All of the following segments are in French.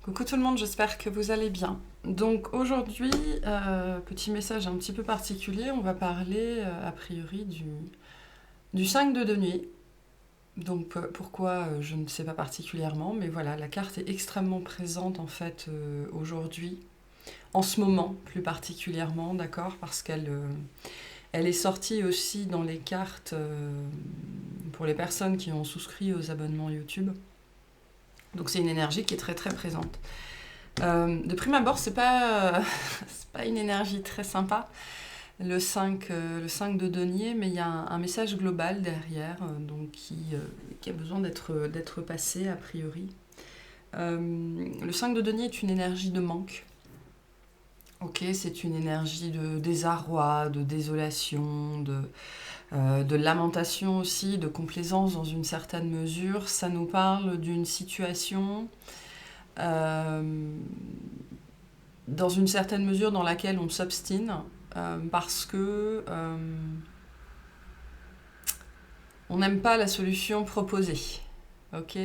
Coucou tout le monde, j'espère que vous allez bien. Donc aujourd'hui, petit message un petit peu particulier, on va parler a priori du 5 de denier. Donc pourquoi, je ne sais pas particulièrement, mais voilà, la carte est extrêmement présente en fait aujourd'hui, en ce moment plus particulièrement, d'accord, parce elle est sortie aussi dans les cartes pour les personnes qui ont souscrit aux abonnements YouTube. Donc c'est une énergie qui est très très présente. De prime abord, c'est pas, c'est pas une énergie très sympa, le 5 de denier, mais il y a un message global derrière donc qui a besoin d'être passé a priori. Le 5 de denier est une énergie de manque. Ok, c'est une énergie de désarroi, de désolation, de lamentation aussi, de complaisance dans une certaine mesure. Ça nous parle d'une situation euh, dans une certaine mesure dans laquelle on s'obstine parce que on n'aime pas la solution proposée. Ok,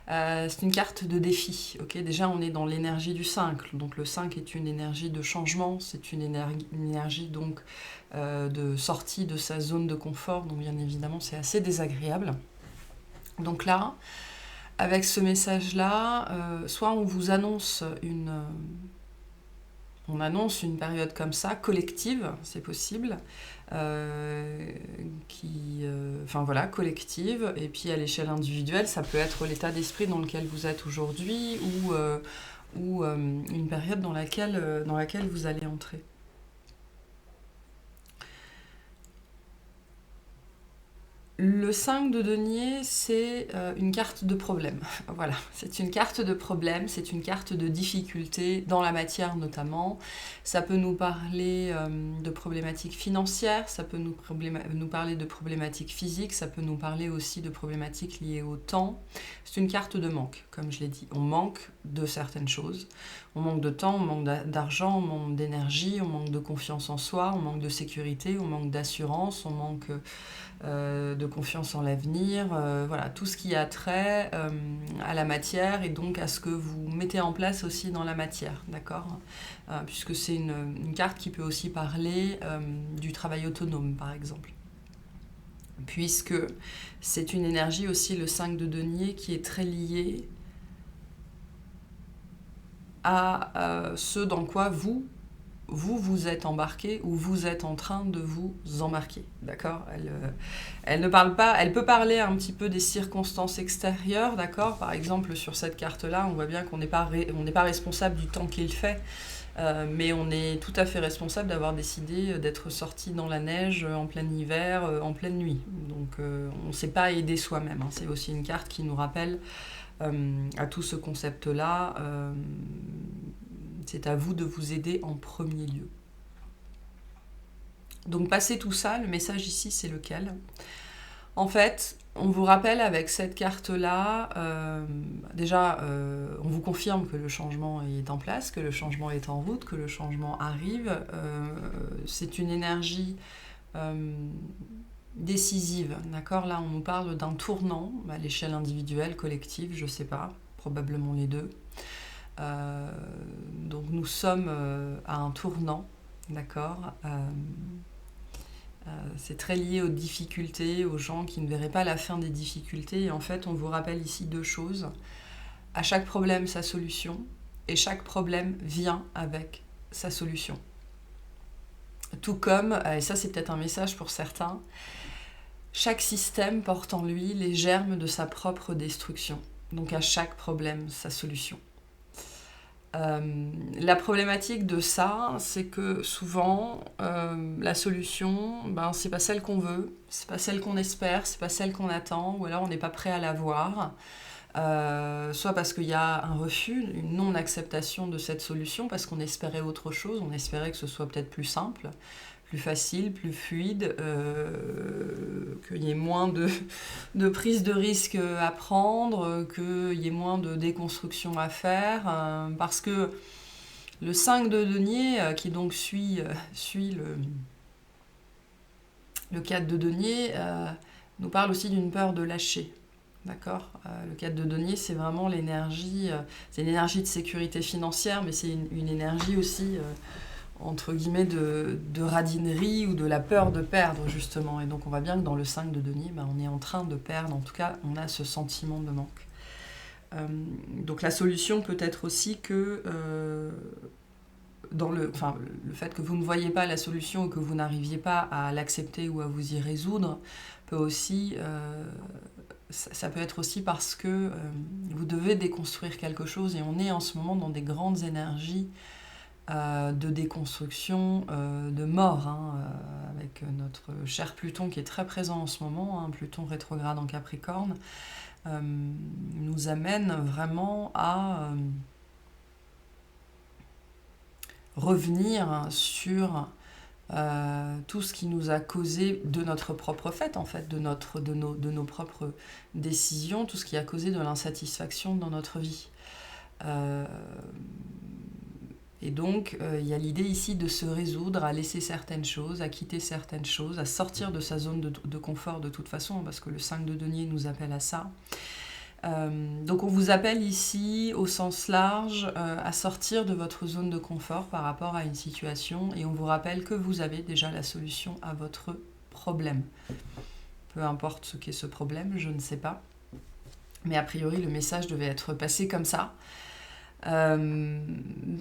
c'est une carte de défi. Ok, déjà on est dans l'énergie du 5. Donc le 5 est une énergie de changement, c'est une énergie donc de sortie de sa zone de confort. Donc bien évidemment c'est assez désagréable. Donc là, avec ce message-là, soit on vous annonce on annonce une période comme ça, collective, c'est possible, enfin voilà, collective, et puis à l'échelle individuelle, ça peut être l'état d'esprit dans lequel vous êtes aujourd'hui ou une période dans laquelle vous allez entrer. Le 5 de denier, c'est une carte de problème. Voilà, c'est une carte de problème, c'est une carte de difficulté dans la matière notamment. Ça peut nous parler de problématiques financières, ça peut nous parler de problématiques physiques, ça peut nous parler aussi de problématiques liées au temps. C'est une carte de manque, comme je l'ai dit. On manque de certaines choses. On manque de temps, on manque d'argent, on manque d'énergie, on manque de confiance en soi, on manque de sécurité, on manque d'assurance, on manque de confiance en l'avenir, voilà, tout ce qui a trait à la matière et donc à ce que vous mettez en place aussi dans la matière, d'accord, puisque c'est une carte qui peut aussi parler du travail autonome, par exemple. Puisque c'est une énergie aussi, le 5 de denier, qui est très liée à ce dans quoi vous êtes embarqué ou vous êtes en train de vous embarquer, d'accord, elle ne parle pas, elle peut parler un petit peu des circonstances extérieures, d'accord, par exemple sur cette carte-là, on voit bien qu'on n'est pas responsable du temps qu'il fait, mais on est tout à fait responsable d'avoir décidé d'être sorti dans la neige en plein hiver, en pleine nuit, donc on ne s'est pas aidé soi-même, hein. C'est aussi une carte qui nous rappelle à tout ce concept-là. C'est à vous de vous aider en premier lieu. Donc passé tout ça, le message ici c'est lequel? En fait, on vous rappelle avec cette carte-là, déjà on vous confirme que le changement est en place, que le changement est en route, que le changement arrive. C'est une énergie décisive, d'accord? Là on nous parle d'un tournant, à l'échelle individuelle, collective, je sais pas, probablement les deux. Donc nous sommes à un tournant, d'accord, c'est très lié aux difficultés, aux gens qui ne verraient pas la fin des difficultés. Et en fait, on vous rappelle ici deux choses. À chaque problème, sa solution. Et chaque problème vient avec sa solution. Tout comme, et ça c'est peut-être un message pour certains, chaque système porte en lui les germes de sa propre destruction. Donc à chaque problème, sa solution. La problématique de ça, c'est que souvent, la solution, c'est pas celle qu'on veut, c'est pas celle qu'on espère, c'est pas celle qu'on attend, ou alors on n'est pas prêt à la voir. Soit parce qu'il y a un refus, une non-acceptation de cette solution, parce qu'on espérait autre chose, on espérait que ce soit peut-être plus simple, plus facile, plus fluide, qu'il y ait moins de prise de risque à prendre, qu'il y ait moins de déconstruction à faire, parce que le 5 de denier, qui donc suit le 4 de denier, nous parle aussi d'une peur de lâcher. D'accord? Le 4 de denier, c'est vraiment l'énergie, c'est une énergie de sécurité financière, mais c'est une énergie aussi, entre guillemets, de radinerie ou de la peur de perdre, justement. Et donc, on voit bien que dans le 5 de denier, on est en train de perdre. En tout cas, on a ce sentiment de manque. Donc, la solution peut être aussi que, le fait que vous ne voyez pas la solution ou que vous n'arriviez pas à l'accepter ou à vous y résoudre, peut aussi... ça peut être aussi parce que vous devez déconstruire quelque chose et on est en ce moment dans des grandes énergies de déconstruction, de mort, avec notre cher Pluton qui est très présent en ce moment, Pluton rétrograde en Capricorne, nous amène vraiment à revenir sur tout ce qui nous a causé de notre propre fait, en fait, de nos propres décisions, tout ce qui a causé de l'insatisfaction dans notre vie. Et donc, il y a l'idée ici de se résoudre à laisser certaines choses, à quitter certaines choses, à sortir de sa zone de confort de toute façon, parce que le 5 de denier nous appelle à ça. Donc on vous appelle ici, au sens large, à sortir de votre zone de confort par rapport à une situation, et on vous rappelle que vous avez déjà la solution à votre problème. Peu importe ce qu'est ce problème, je ne sais pas. Mais a priori, le message devait être passé comme ça.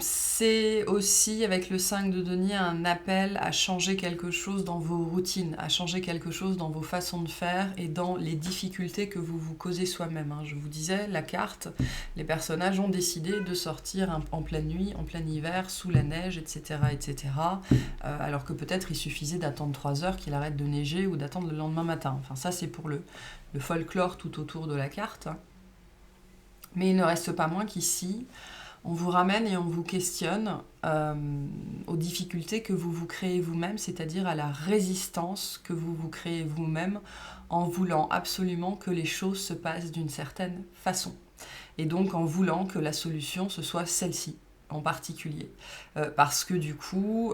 C'est aussi, avec le 5 de denier, un appel à changer quelque chose dans vos routines, à changer quelque chose dans vos façons de faire et dans les difficultés que vous vous causez soi-même. Je vous disais, la carte, les personnages ont décidé de sortir en pleine nuit, en plein hiver, sous la neige, etc. etc. Alors que peut-être il suffisait d'attendre 3 heures qu'il arrête de neiger ou d'attendre le lendemain matin. Enfin, ça, c'est pour le folklore tout autour de la carte. Mais il ne reste pas moins qu'ici, on vous ramène et on vous questionne aux difficultés que vous vous créez vous-même, c'est-à-dire à la résistance que vous vous créez vous-même en voulant absolument que les choses se passent d'une certaine façon. Et donc en voulant que la solution, ce soit celle-ci en particulier. Parce que du coup,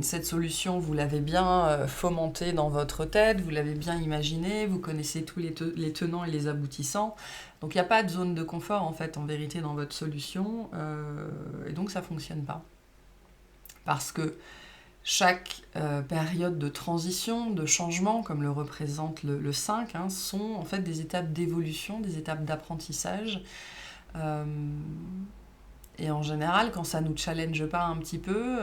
cette solution, vous l'avez bien fomentée dans votre tête, vous l'avez bien imaginée, vous connaissez tous les tenants et les aboutissants. Donc il n'y a pas de zone de confort, en fait, en vérité, dans votre solution. Et donc ça ne fonctionne pas. Parce que chaque période de transition, de changement, comme le représente le 5, sont en fait des étapes d'évolution, des étapes d'apprentissage. Et en général, quand ça ne nous challenge pas un petit peu,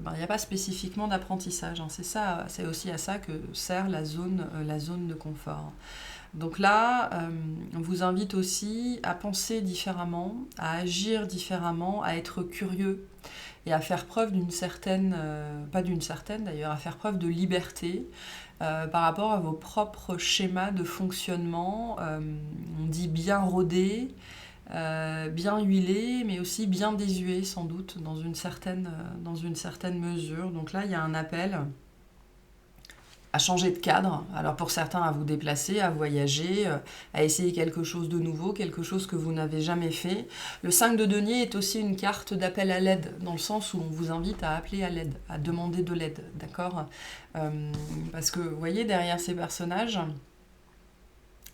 il n'y a pas spécifiquement d'apprentissage. C'est aussi à ça que sert la zone de confort. Donc là, on vous invite aussi à penser différemment, à agir différemment, à être curieux et à faire preuve d'une certaine, pas d'une certaine d'ailleurs, à faire preuve de liberté par rapport à vos propres schémas de fonctionnement. On dit bien rodés, bien huilé, mais aussi bien désuet sans doute, dans une certaine mesure. Donc là, il y a un appel à changer de cadre. Alors pour certains, à vous déplacer, à voyager, à essayer quelque chose de nouveau, quelque chose que vous n'avez jamais fait. Le 5 de denier est aussi une carte d'appel à l'aide, dans le sens où on vous invite à appeler à l'aide, à demander de l'aide, d'accord ? Parce que, vous voyez, derrière ces personnages,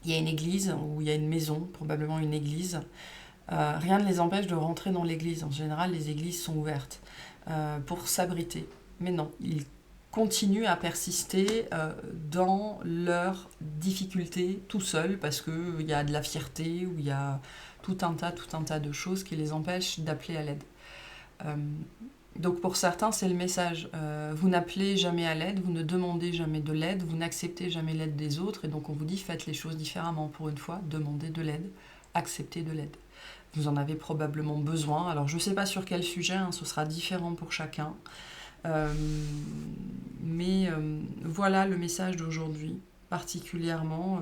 il y a une église, ou il y a une maison, probablement une église. Rien ne les empêche de rentrer dans l'église. En général, les églises sont ouvertes pour s'abriter. Mais non, ils continuent à persister dans leurs difficultés tout seuls parce qu'il y a de la fierté ou il y a tout un tas de choses qui les empêchent d'appeler à l'aide. Donc pour certains, c'est le message. Vous n'appelez jamais à l'aide, vous ne demandez jamais de l'aide, vous n'acceptez jamais l'aide des autres. Et donc on vous dit, faites les choses différemment pour une fois, demandez de l'aide, acceptez de l'aide. Vous en avez probablement besoin. Alors je ne sais pas sur quel sujet, ce sera différent pour chacun. Mais voilà le message d'aujourd'hui, particulièrement,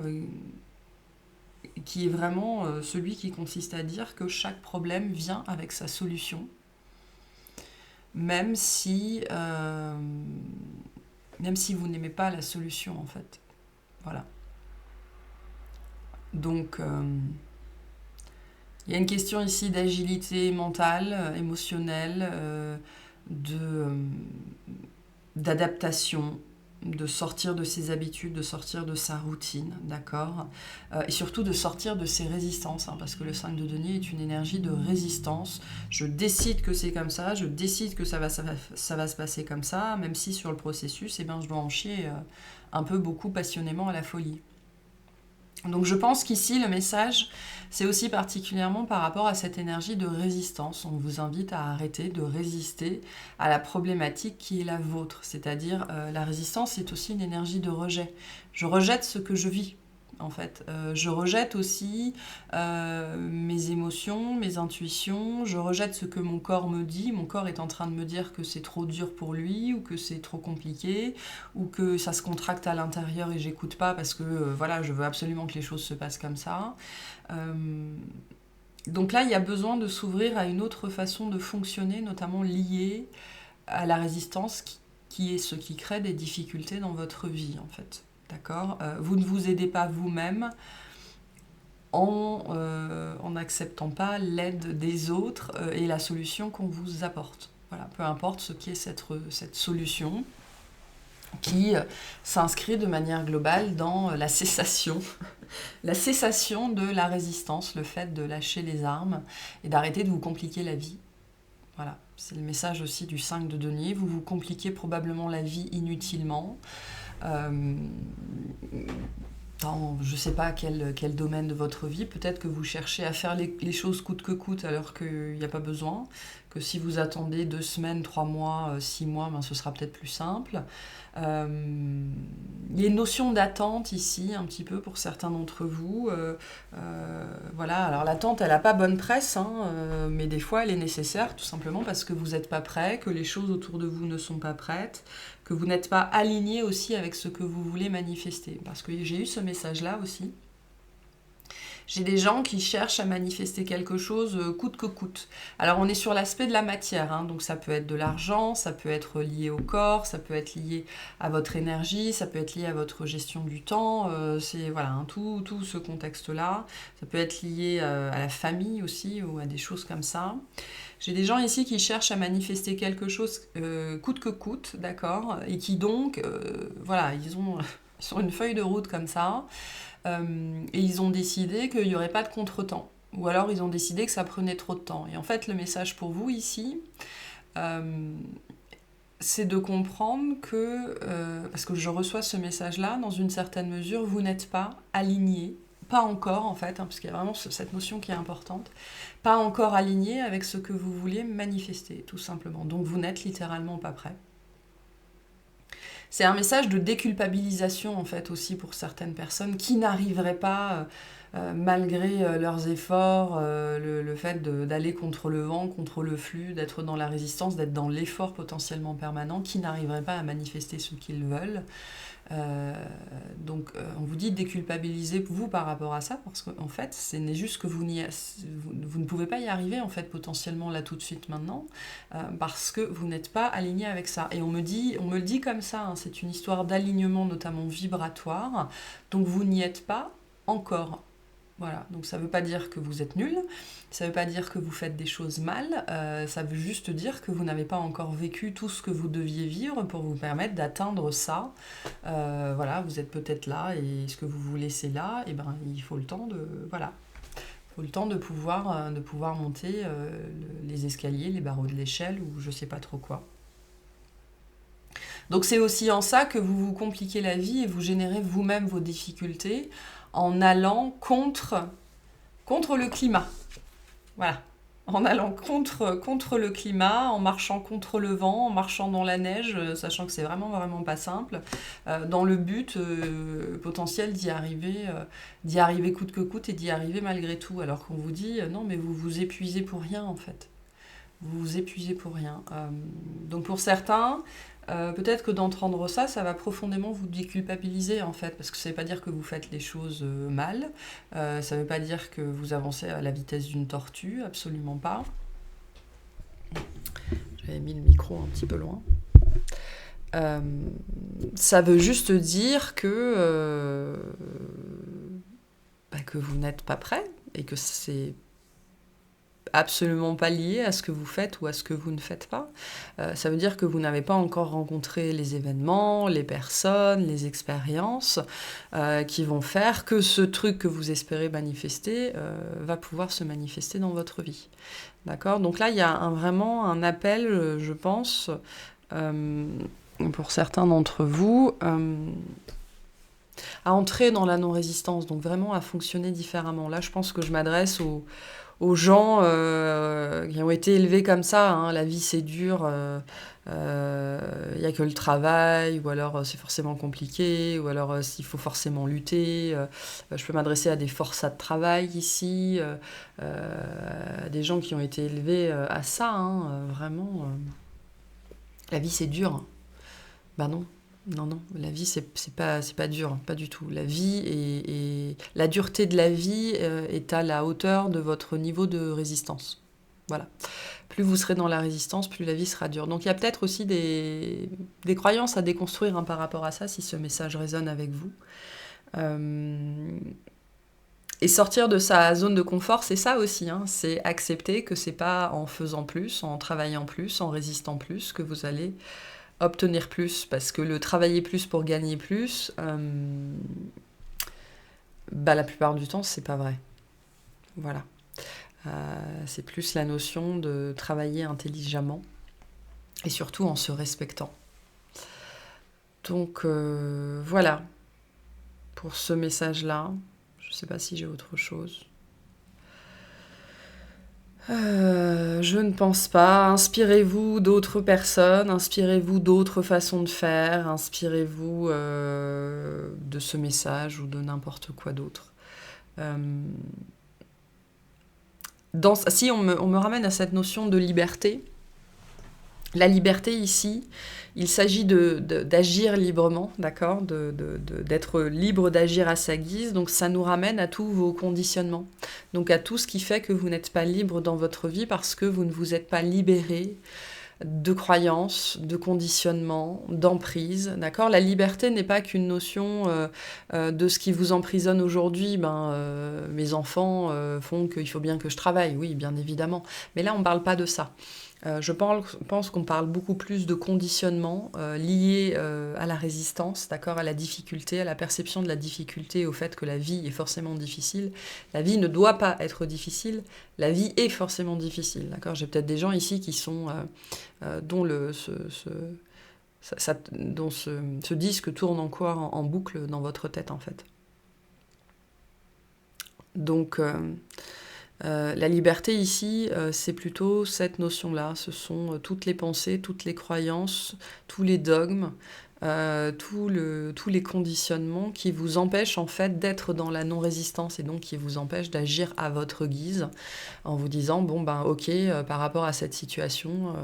qui est vraiment celui qui consiste à dire que chaque problème vient avec sa solution, même si vous n'aimez pas la solution, en fait. Voilà. Donc, il y a une question ici d'agilité mentale, émotionnelle, d'adaptation, de sortir de ses habitudes, de sortir de sa routine, d'accord, et surtout de sortir de ses résistances, hein, parce que le 5 de denier est une énergie de résistance. Je décide que c'est comme ça, je décide que ça va se passer comme ça, même si sur le processus, eh ben, je dois en chier un peu beaucoup passionnément à la folie. Donc je pense qu'ici, le message, c'est aussi particulièrement par rapport à cette énergie de résistance. On vous invite à arrêter de résister à la problématique qui est la vôtre. C'est-à-dire, la résistance, c'est aussi une énergie de rejet. Je rejette ce que je vis, en fait. Je rejette aussi mes émotions, mes intuitions. Je rejette ce que mon corps me dit. Mon corps est en train de me dire que c'est trop dur pour lui, ou que c'est trop compliqué, ou que ça se contracte à l'intérieur et j'écoute pas parce que voilà, je veux absolument que les choses se passent comme ça. Donc là, il y a besoin de s'ouvrir à une autre façon de fonctionner, notamment liée à la résistance qui est ce qui crée des difficultés dans votre vie, en fait. D'accord ? Vous ne vous aidez pas vous-même en n'acceptant pas l'aide des autres et la solution qu'on vous apporte. Voilà, peu importe ce qu'est cette solution qui s'inscrit de manière globale dans la cessation de la résistance, le fait de lâcher les armes et d'arrêter de vous compliquer la vie. Voilà, c'est le message aussi du 5 de denier. Vous vous compliquez probablement la vie inutilement. Dans je ne sais pas quel domaine de votre vie, peut-être que vous cherchez à faire les choses coûte que coûte alors qu'il n'y a pas besoin, que si vous attendez 2 semaines, 3 mois, 6 mois, ben ce sera peut-être plus simple. Il y a une notion d'attente ici, un petit peu pour certains d'entre vous. Voilà, alors l'attente, elle n'a pas bonne presse, hein, mais des fois elle est nécessaire, tout simplement parce que vous n'êtes pas prêt, que les choses autour de vous ne sont pas prêtes, que vous n'êtes pas aligné aussi avec ce que vous voulez manifester. Parce que j'ai eu ce message-là aussi. J'ai des gens qui cherchent à manifester quelque chose coûte que coûte. Alors on est sur l'aspect de la matière, hein, donc ça peut être de l'argent, ça peut être lié au corps, ça peut être lié à votre énergie, ça peut être lié à votre gestion du temps, c'est voilà, hein, tout ce contexte-là. Ça peut être lié à la famille aussi, ou à des choses comme ça. J'ai des gens ici qui cherchent à manifester quelque chose coûte que coûte, d'accord, et qui donc, voilà, ils ont une feuille de route comme ça, et ils ont décidé qu'il n'y aurait pas de contretemps. Ou alors ils ont décidé que ça prenait trop de temps. Et en fait, le message pour vous ici, c'est de comprendre que, parce que je reçois ce message-là, dans une certaine mesure, vous n'êtes pas aligné, pas encore en fait, hein, parce qu'il y a vraiment cette notion qui est importante, pas encore aligné avec ce que vous vouliez manifester, tout simplement. Donc vous n'êtes littéralement pas prêt. C'est un message de déculpabilisation en fait aussi pour certaines personnes qui n'arriveraient pas, malgré leurs efforts, le fait d'aller contre le vent, contre le flux, d'être dans la résistance, d'être dans l'effort potentiellement permanent, qui n'arriveraient pas à manifester ce qu'ils veulent. Donc on vous dit déculpabilisez-vous par rapport à ça parce qu'en fait ce n'est juste que vous ne pouvez pas y arriver en fait potentiellement là tout de suite maintenant parce que vous n'êtes pas aligné avec ça et on me le dit comme ça, hein, c'est une histoire d'alignement notamment vibratoire, donc vous n'y êtes pas encore. Voilà, donc ça ne veut pas dire que vous êtes nul, ça ne veut pas dire que vous faites des choses mal, ça veut juste dire que vous n'avez pas encore vécu tout ce que vous deviez vivre pour vous permettre d'atteindre ça. Voilà, vous êtes peut-être là et ce que vous vous laissez là, et ben il faut le temps de voilà, il faut le temps de pouvoir monter les escaliers, les barreaux de l'échelle ou je sais pas trop quoi. Donc c'est aussi en ça que vous vous compliquez la vie et vous générez vous-même vos difficultés en allant contre le climat. Voilà. En allant contre le climat, en marchant contre le vent, en marchant dans la neige, sachant que c'est vraiment, vraiment pas simple, dans le but potentiel d'y arriver coûte que coûte et d'y arriver malgré tout. Alors qu'on vous dit, non mais vous vous épuisez pour rien en fait. Vous vous épuisez pour rien. Donc pour certains, peut-être que d'entendre ça, ça va profondément vous déculpabiliser en fait, parce que ça ne veut pas dire que vous faites les choses mal, ça ne veut pas dire que vous avancez à la vitesse d'une tortue, absolument pas. J'avais mis le micro un petit peu loin. Ça veut juste dire que vous n'êtes pas prêt et que c'est absolument pas lié à ce que vous faites ou à ce que vous ne faites pas. Ça veut dire que vous n'avez pas encore rencontré les événements, les personnes, les expériences qui vont faire que ce truc que vous espérez manifester va pouvoir se manifester dans votre vie. D'accord ? Donc là, il y a vraiment un appel, je pense, pour certains d'entre vous, à entrer dans la non-résistance, donc vraiment à fonctionner différemment. Là, je pense que je m'adresse aux gens qui ont été élevés comme ça, hein. La vie c'est dur, il n'y a que le travail, ou alors c'est forcément compliqué, ou alors il faut forcément lutter. Je peux m'adresser à des forçats de travail ici, à des gens qui ont été élevés à ça, hein, vraiment. La vie c'est dur. Ben non. Non, non, la vie, c'est pas dur, hein, pas du tout. La vie la dureté de la vie est à la hauteur de votre niveau de résistance. Voilà. Plus vous serez dans la résistance, plus la vie sera dure. Donc il y a peut-être aussi des croyances à déconstruire, hein, par rapport à ça, si ce message résonne avec vous. Et sortir de sa zone de confort, c'est ça aussi, hein, c'est accepter que c'est pas en faisant plus, en travaillant plus, en résistant plus, que vous allez obtenir plus, parce que le travailler plus pour gagner plus, la plupart du temps, c'est pas vrai. Voilà. C'est plus la notion de travailler intelligemment et surtout en se respectant. Donc voilà pour ce message-là. Je sais pas si j'ai autre chose. Je ne pense pas. Inspirez-vous d'autres personnes, inspirez-vous d'autres façons de faire, inspirez-vous de ce message ou de n'importe quoi d'autre. Si on me ramène à cette notion de liberté, la liberté ici, il s'agit d'agir librement, d'accord, d'être libre d'agir à sa guise. Donc ça nous ramène à tous vos conditionnements, donc à tout ce qui fait que vous n'êtes pas libre dans votre vie parce que vous ne vous êtes pas libéré de croyances, de conditionnements, d'emprise, d'accord ? La liberté n'est pas qu'une notion de ce qui vous emprisonne aujourd'hui. Mes enfants font qu'il faut bien que je travaille, oui, bien évidemment. Mais là, on ne parle pas de ça. Je pense qu'on parle beaucoup plus de conditionnement lié à la résistance, d'accord, à la difficulté, à la perception de la difficulté, au fait que la vie est forcément difficile. La vie ne doit pas être difficile, la vie est forcément difficile, d'accord. J'ai peut-être des gens ici qui sont dont ce disque tourne encore en boucle dans votre tête, en fait. Donc la liberté ici, c'est plutôt cette notion-là. Ce sont toutes les pensées, toutes les croyances, tous les dogmes, tous les conditionnements qui vous empêchent en fait d'être dans la non-résistance et donc qui vous empêchent d'agir à votre guise en vous disant ok, par rapport à cette situation,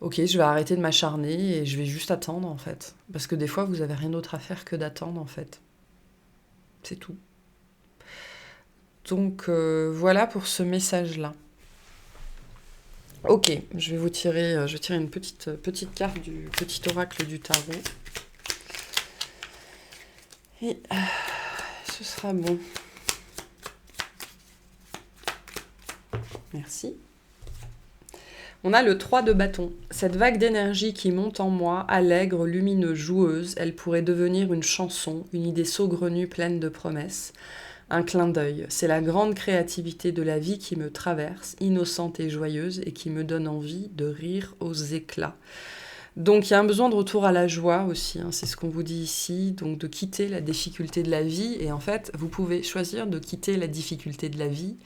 ok, je vais arrêter de m'acharner et je vais juste attendre en fait. Parce que des fois, vous avez rien d'autre à faire que d'attendre en fait. C'est tout. Donc voilà pour ce message-là. Ok, je vais tirer une petite carte du petit oracle du tarot. Et ce sera bon. Merci. On a le 3 de bâton. Cette vague d'énergie qui monte en moi, allègre, lumineuse, joueuse, elle pourrait devenir une chanson, une idée saugrenue pleine de promesses. Un clin d'œil, c'est la grande créativité de la vie qui me traverse, innocente et joyeuse, et qui me donne envie de rire aux éclats. Donc il y a un besoin de retour à la joie aussi, hein, c'est ce qu'on vous dit ici, donc de quitter la difficulté de la vie, et en fait, vous pouvez choisir de quitter la difficulté de la vie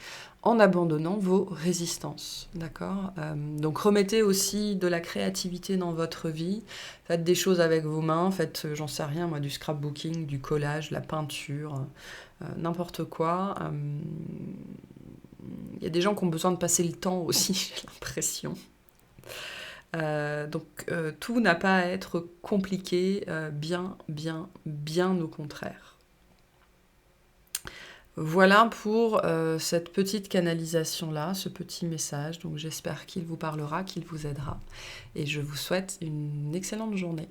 en abandonnant vos résistances, d'accord ? Donc remettez aussi de la créativité dans votre vie, faites des choses avec vos mains, faites, j'en sais rien moi, du scrapbooking, du collage, la peinture, n'importe quoi. Il y a des gens qui ont besoin de passer le temps aussi, j'ai l'impression. Donc tout n'a pas à être compliqué, bien au contraire. Voilà pour cette petite canalisation-là, ce petit message. Donc j'espère qu'il vous parlera, qu'il vous aidera. Et je vous souhaite une excellente journée.